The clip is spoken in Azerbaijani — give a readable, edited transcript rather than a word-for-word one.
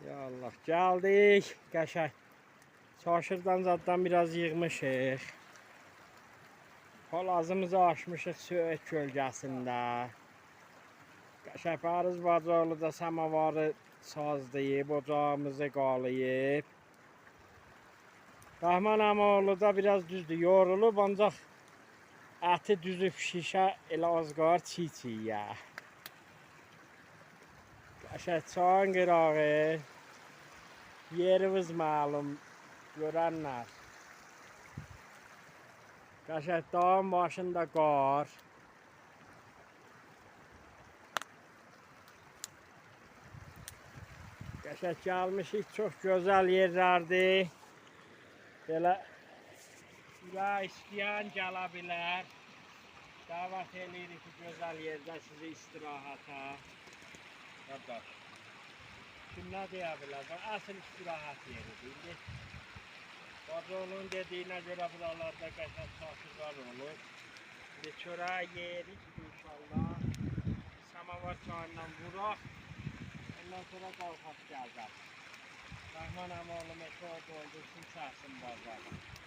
Ya Allah, geldik. Qəşəng. Çaşırdan zaddan biraz yığmışıq. Palazımızı açmışıq Söyüd kölgəsində. Qəşəng Pərviz bacıoğlu da samavarı sazlayıb, ocağımızı qalayıb. Rəhman əmioğlu da biraz düzdür, yorulub, ancaq əti düzüb şişə elə az qar çiğ-çiğ. Qəşəng çayın qırağı. Yerimiz məlum, görənlər. Qəşəng dağın başında qar. Qəşəng gəlmişik, çox gözəl yerlərdir. Belə ürək istəyən gələ bilər. Dəvət edirik ki, gözəl yerdə sizi istirahətə. Qardaş, kim nə deyə bilər? Əsl istirahət yeridir. Bacıoğlunun dediyinə görə buralarda qəşəng çaşırlar olur. Çörək yerik inşallah. Samavar çayından vuraq. Ondan sonra qalxaq gələcək. Rəhman əmioğlu meşə doldursun, çəksin bazarda.